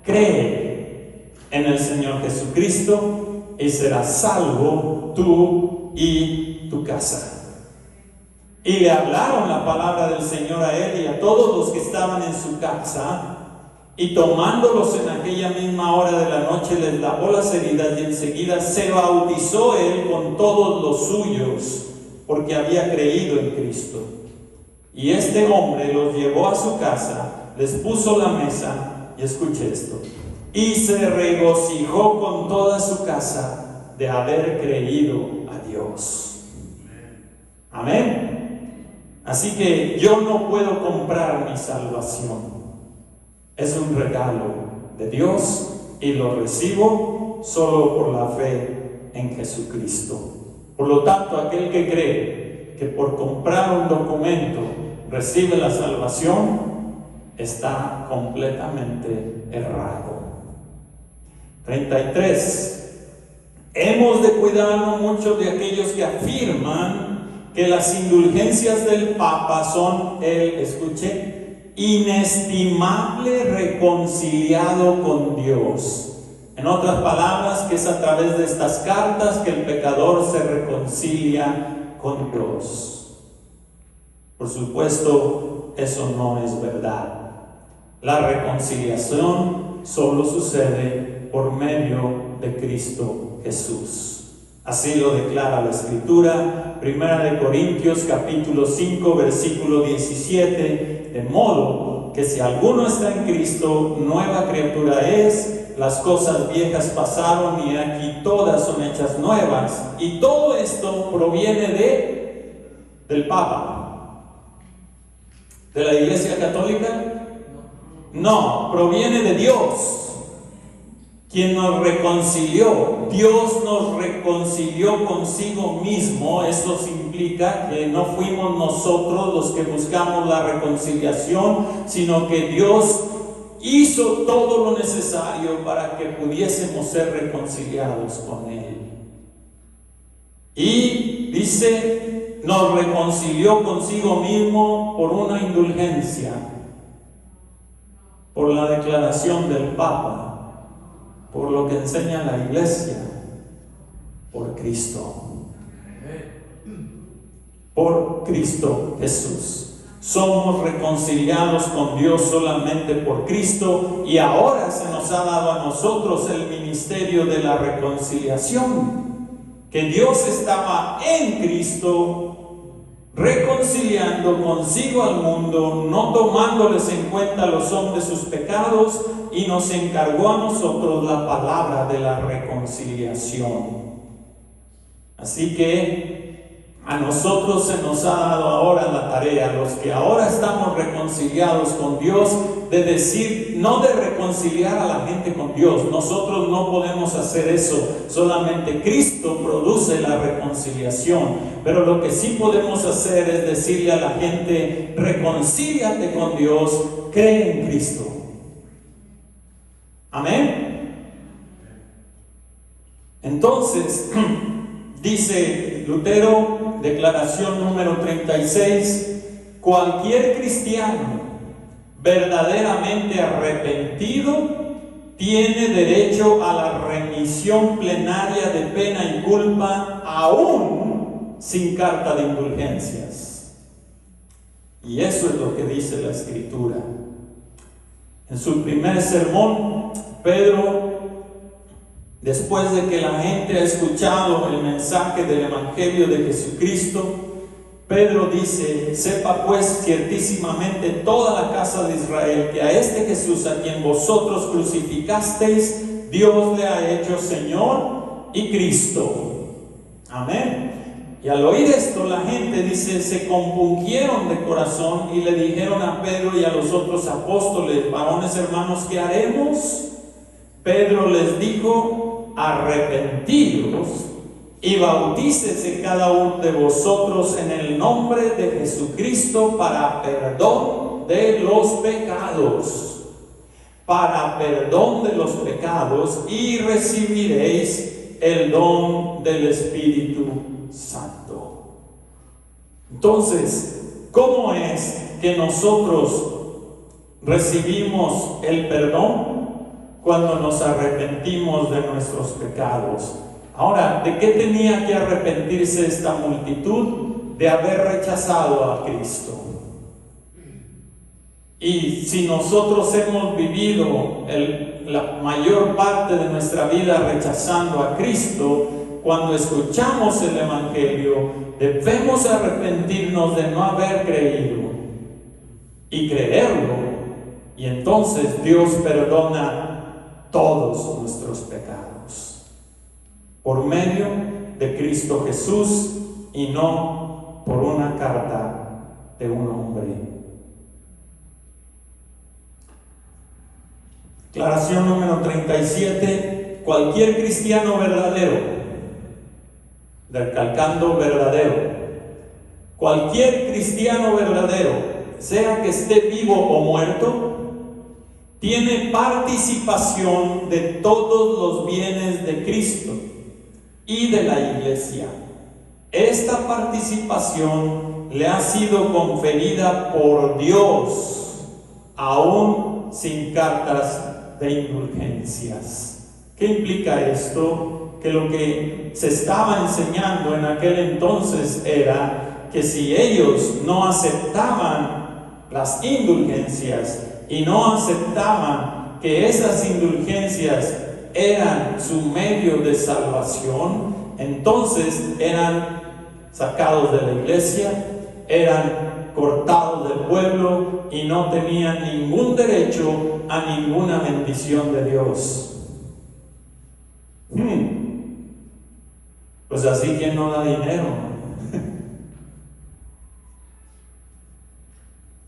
cree en el Señor Jesucristo y serás salvo tú y tu casa. Y le hablaron la palabra del Señor a él y a todos los que estaban en su casa, y tomándolos en aquella misma hora de la noche les lavó las heridas, y enseguida se bautizó él con todos los suyos, porque había creído en Cristo. Y este hombre los llevó a su casa, les puso la mesa, y escuche esto, y se regocijó con toda su casa de haber creído a Dios. Amén. Así que yo no puedo comprar mi salvación. Es un regalo de Dios y lo recibo solo por la fe en Jesucristo. Por lo tanto, aquel que cree que por comprar un documento recibe la salvación está completamente errado. 33. Hemos de cuidarnos mucho de aquellos que afirman que las indulgencias del Papa son inestimable reconciliado con Dios. En otras palabras, que es a través de estas cartas que el pecador se reconcilia con Dios. Por supuesto, eso no es verdad. La reconciliación solo sucede por medio de Cristo Jesús. Así lo declara la Escritura, 1 Corintios capítulo 5, versículo 17, de modo que si alguno está en Cristo, nueva criatura es. Las cosas viejas pasaron y aquí todas son hechas nuevas. Y todo esto proviene del Papa. ¿De la Iglesia Católica? No, proviene de Dios, quien nos reconcilió. Dios nos reconcilió consigo mismo. Esto implica que no fuimos nosotros los que buscamos la reconciliación, sino que Dios hizo todo lo necesario para que pudiésemos ser reconciliados con Él. Y dice, nos reconcilió consigo mismo por una indulgencia, por la declaración del Papa, por lo que enseña la Iglesia, por Cristo. Por Cristo Jesús. Somos reconciliados con Dios solamente por Cristo, y ahora se nos ha dado a nosotros el ministerio de la reconciliación, que Dios estaba en Cristo reconciliando consigo al mundo, no tomándoles en cuenta a los hombres sus pecados, y nos encargó a nosotros la palabra de la reconciliación. Así que a nosotros se nos ha dado ahora la tarea, los que ahora estamos reconciliados con Dios, de decir, no de reconciliar a la gente con Dios. Nosotros no podemos hacer eso, solamente Cristo produce la reconciliación. Pero lo que sí podemos hacer es decirle a la gente, reconcíliate con Dios, cree en Cristo. Amén. Entonces, dice Lutero, declaración número 36, cualquier cristiano verdaderamente arrepentido tiene derecho a la remisión plenaria de pena y culpa, aún sin carta de indulgencias. Y eso es lo que dice la Escritura. En su primer sermón, Pedro, después de que la gente ha escuchado el mensaje del Evangelio de Jesucristo, Pedro dice, sepa pues ciertísimamente toda la casa de Israel que a este Jesús a quien vosotros crucificasteis, Dios le ha hecho Señor y Cristo. Amén. Y al oír esto, la gente dice, se compungieron de corazón y le dijeron a Pedro y a los otros apóstoles, varones hermanos, ¿qué haremos? Pedro les dijo, arrepentidos y bautícese cada uno de vosotros en el nombre de Jesucristo para perdón de los pecados. Para perdón de los pecados, y recibiréis el don del Espíritu Santo. Entonces, ¿cómo es que nosotros recibimos el perdón? Cuando nos arrepentimos de nuestros pecados. Ahora, ¿de qué tenía que arrepentirse esta multitud? De haber rechazado a Cristo. Y si nosotros hemos vivido la mayor parte de nuestra vida rechazando a Cristo, cuando escuchamos el Evangelio, debemos arrepentirnos de no haber creído y creerlo, y entonces Dios perdona todos nuestros pecados por medio de Cristo Jesús, y no por una carta de un hombre. Declaración número 37, cualquier cristiano verdadero, recalcando verdadero, cualquier cristiano verdadero, sea que esté vivo o muerto, tiene participación de todos los bienes de Cristo, y de la iglesia. Esta participación le ha sido conferida por Dios, aún sin cartas de indulgencias. ¿Qué implica esto? Que lo que se estaba enseñando en aquel entonces era que si ellos no aceptaban las indulgencias y no aceptaban que esas indulgencias eran su medio de salvación, entonces eran sacados de la iglesia, eran cortados del pueblo y no tenían ningún derecho a ninguna bendición de Dios. Pues así, ¿quién no da dinero?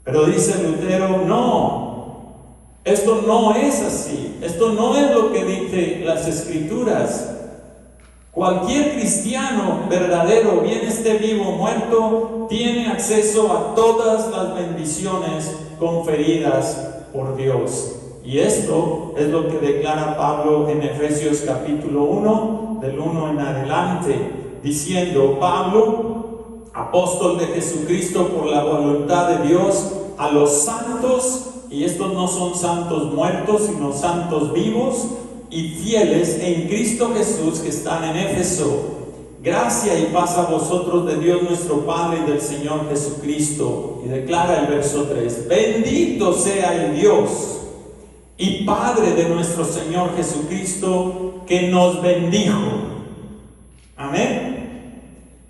Pero dice Lutero, no, esto no es así, esto no es lo que dicen las Escrituras. Cualquier cristiano verdadero, bien esté vivo o muerto, tiene acceso a todas las bendiciones conferidas por Dios. Y esto es lo que declara Pablo en Efesios capítulo 1, del 1 en adelante, diciendo: Pablo, apóstol de Jesucristo por la voluntad de Dios, a los santos, y estos no son santos muertos, sino santos vivos y fieles en Cristo Jesús, que están en Éfeso. Gracia y paz a vosotros de Dios nuestro Padre y del Señor Jesucristo. Y declara el verso 3: bendito sea el Dios y Padre de nuestro Señor Jesucristo, que nos bendijo. Amén.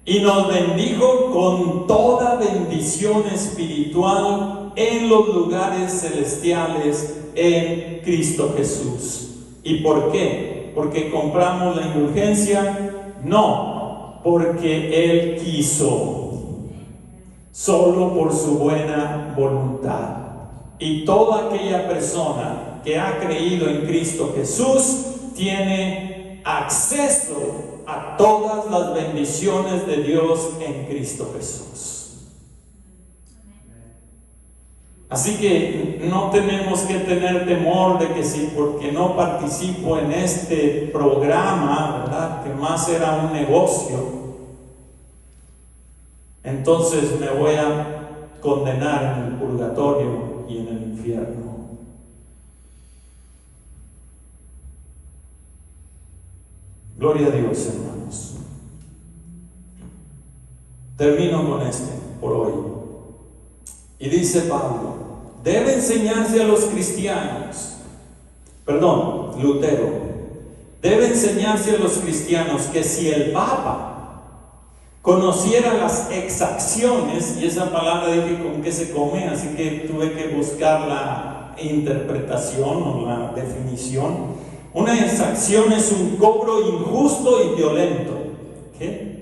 Y nos bendijo con toda bendición espiritual en los lugares celestiales en Cristo Jesús. ¿Y por qué? ¿Porque compramos la indulgencia? No, porque Él quiso, solo por su buena voluntad. Y toda aquella persona que ha creído en Cristo Jesús tiene acceso a todas las bendiciones de Dios en Cristo Jesús. Así que no tenemos que tener temor de que si porque no participo en este programa, ¿verdad?, que más era un negocio, entonces me voy a condenar en el purgatorio y en el infierno. Gloria a Dios, hermanos. Termino con este por hoy. Y dice Pablo: debe enseñarse a los cristianos, Lutero, debe enseñarse a los cristianos que si el Papa conociera las exacciones, y esa palabra dije con qué se come, así que tuve que buscar la interpretación o la definición. Una exacción es un cobro injusto y violento. ¿Okay?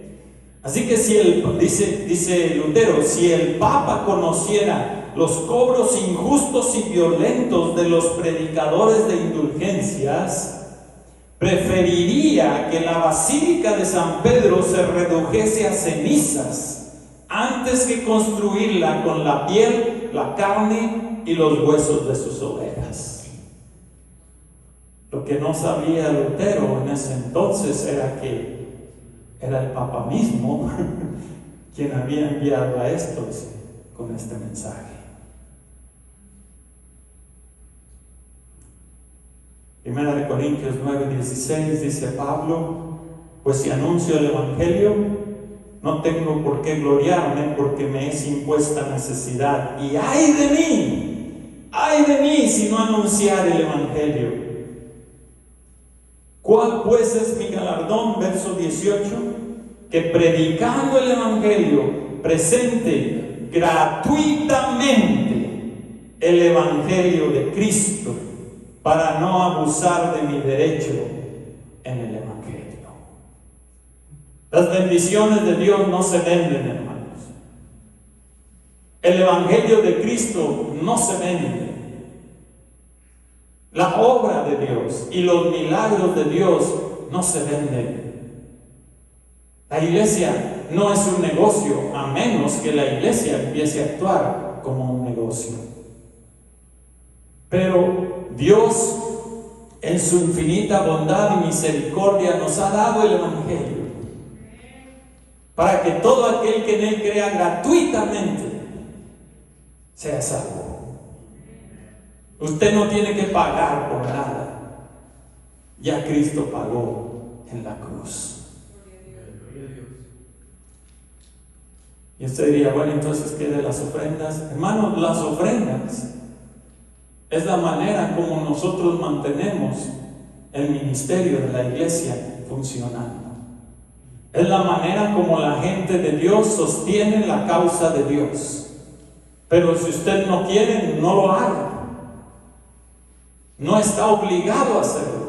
Así que si dice Lutero, si el Papa conociera los cobros injustos y violentos de los predicadores de indulgencias, preferiría que la Basílica de San Pedro se redujese a cenizas antes que construirla con la piel, la carne y los huesos de sus ovejas. Lo que no sabía Lutero en ese entonces era que era el Papa mismo quien había enviado a estos con este mensaje. Primera de Corintios 9:16 dice Pablo: pues si anuncio el Evangelio, no tengo por qué gloriarme, porque me es impuesta necesidad. Y ay de mí si no anunciar el Evangelio. ¿Cuál pues es mi galardón? Verso 18: que predicando el Evangelio presente gratuitamente el Evangelio de Cristo, para no abusar de mi derecho en el Evangelio. Las bendiciones de Dios no se venden, hermanos. El Evangelio de Cristo no se vende. La obra de Dios y los milagros de Dios no se venden. La iglesia no es un negocio, a menos que la iglesia empiece a actuar como un negocio. Pero Dios en su infinita bondad y misericordia nos ha dado el Evangelio, para que todo aquel que en él crea gratuitamente sea salvo. Usted no tiene que pagar por nada. Ya Cristo pagó en la cruz. Y usted diría, bueno, entonces, ¿qué de las ofrendas? Hermanos, las ofrendas es la manera como nosotros mantenemos el ministerio de la iglesia funcionando. Es la manera como la gente de Dios sostiene la causa de Dios. Pero si usted no quiere, no lo haga. No está obligado a hacerlo.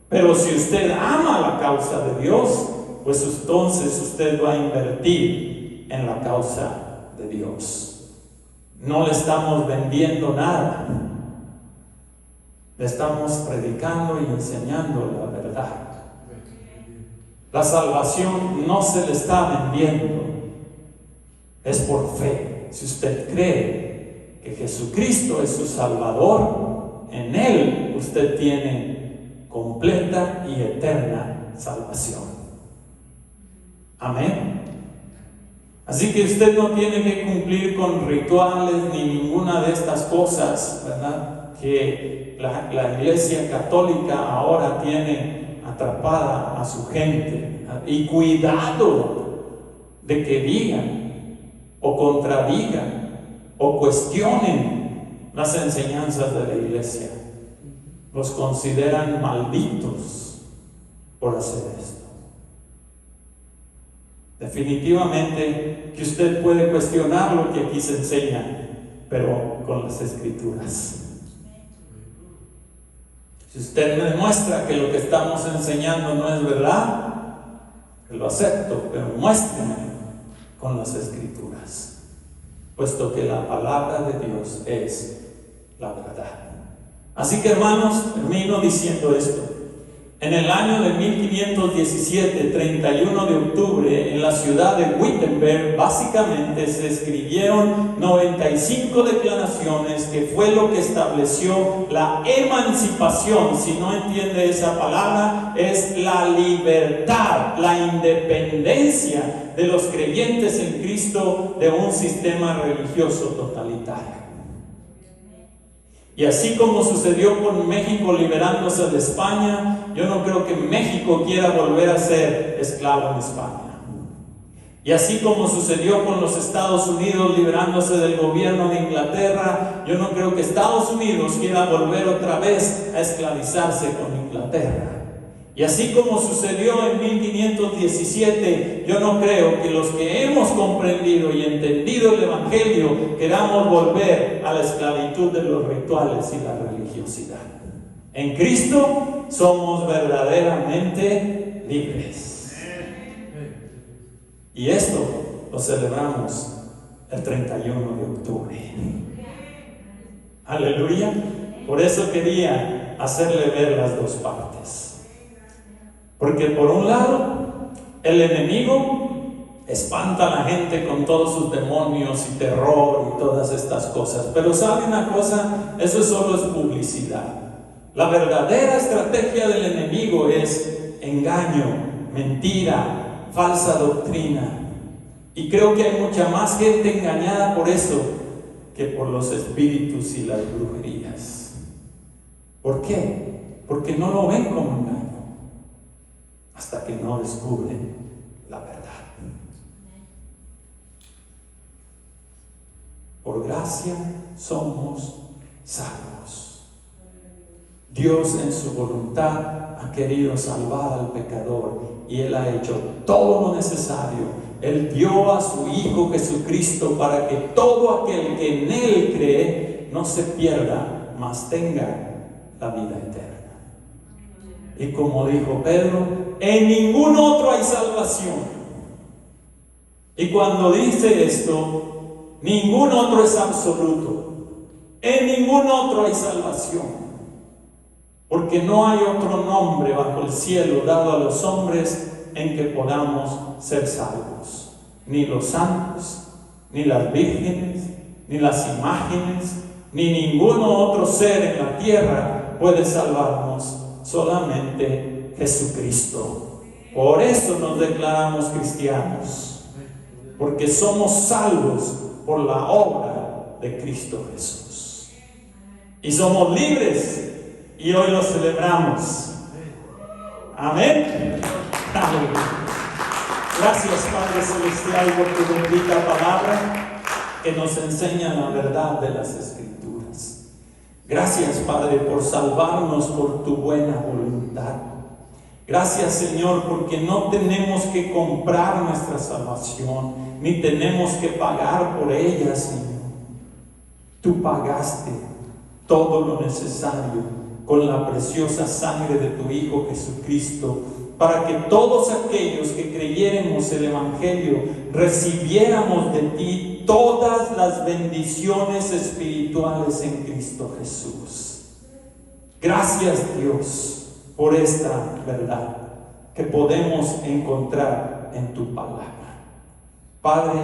Pero si usted ama la causa de Dios, pues entonces usted va a invertir en la causa de Dios. No le estamos vendiendo nada. Le estamos predicando y enseñando la verdad. La salvación no se le está vendiendo. Es por fe. Si usted cree que Jesucristo es su Salvador, en Él usted tiene completa y eterna salvación. Amén. Así que usted no tiene que cumplir con rituales ni ninguna de estas cosas, ¿verdad?, que la Iglesia Católica ahora tiene atrapada a su gente. Y cuidado de que digan o contradigan o cuestionen las enseñanzas de la Iglesia. Los consideran malditos por hacer esto. Definitivamente que usted puede cuestionar lo que aquí se enseña, pero con las Escrituras. Si usted me demuestra que lo que estamos enseñando no es verdad, lo acepto, pero muéstreme con las Escrituras, puesto que la palabra de Dios es la verdad. Así que, hermanos, termino diciendo esto. En el año de 1517, 31 de octubre, en la ciudad de Wittenberg, básicamente se escribieron 95 declaraciones, que fue lo que estableció la emancipación. Si no entiende esa palabra, es la libertad, la independencia de los creyentes en Cristo de un sistema religioso totalitario. Y así como sucedió con México liberándose de España, yo no creo que México quiera volver a ser esclavo en España. Y así como sucedió con los Estados Unidos liberándose del gobierno de Inglaterra, yo no creo que Estados Unidos quiera volver otra vez a esclavizarse con Inglaterra. Y así como sucedió en 1517, yo no creo que los que hemos comprendido y entendido el Evangelio queramos volver a la esclavitud de los rituales y la religiosidad. En Cristo somos verdaderamente libres. Y esto lo celebramos el 31 de octubre. Aleluya. Por eso quería hacerle ver las dos partes. Porque por un lado, el enemigo espanta a la gente con todos sus demonios y terror y todas estas cosas. Pero ¿sabe una cosa? Eso solo es publicidad. La verdadera estrategia del enemigo es engaño, mentira, falsa doctrina. Y creo que hay mucha más gente engañada por eso que por los espíritus y las brujerías. ¿Por qué? Porque no lo ven como engaño, hasta que no descubren la verdad. Por gracia somos salvos. Dios en su voluntad ha querido salvar al pecador y Él ha hecho todo lo necesario. Él dio a su Hijo Jesucristo para que todo aquel que en Él cree no se pierda, mas tenga la vida eterna. Y como dijo Pedro, en ningún otro hay salvación. Y cuando dice esto, ningún otro es absoluto. En ningún otro hay salvación. Porque no hay otro nombre bajo el cielo dado a los hombres en que podamos ser salvos. Ni los santos, ni las vírgenes, ni las imágenes, ni ningún otro ser en la tierra puede salvarnos, solamente Jesucristo. Por eso nos declaramos cristianos, porque somos salvos por la obra de Cristo Jesús. Y somos libres, y hoy lo celebramos. Amén. Amén. Gracias, Padre Celestial, por tu bendita palabra que nos enseña la verdad de las Escrituras. Gracias, Padre, por salvarnos por tu buena voluntad. Gracias, Señor, porque no tenemos que comprar nuestra salvación, ni tenemos que pagar por ella, Señor. Tú pagaste todo lo necesario con la preciosa sangre de tu Hijo Jesucristo, para que todos aquellos que creyéramos el Evangelio recibiéramos de ti todas las bendiciones espirituales en Cristo Jesús. Gracias, Dios, por esta verdad que podemos encontrar en tu palabra. Padre,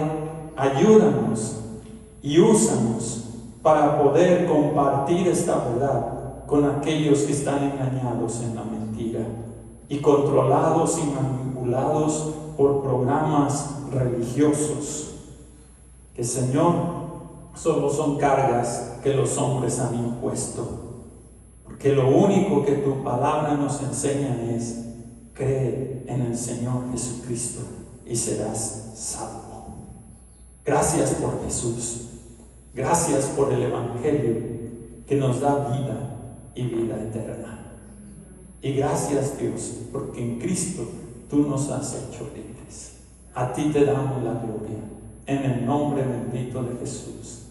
ayúdanos y úsanos para poder compartir esta verdad con aquellos que están engañados en la mentira y controlados y manipulados por programas religiosos, que, Señor, solo son cargas que los hombres han impuesto, porque lo único que tu palabra nos enseña es: cree en el Señor Jesucristo y serás salvo. Gracias por Jesús, gracias por el Evangelio que nos da vida y vida eterna. Y gracias, Dios, porque en Cristo tú nos has hecho libres. A ti te damos la gloria, en el nombre bendito de Jesús.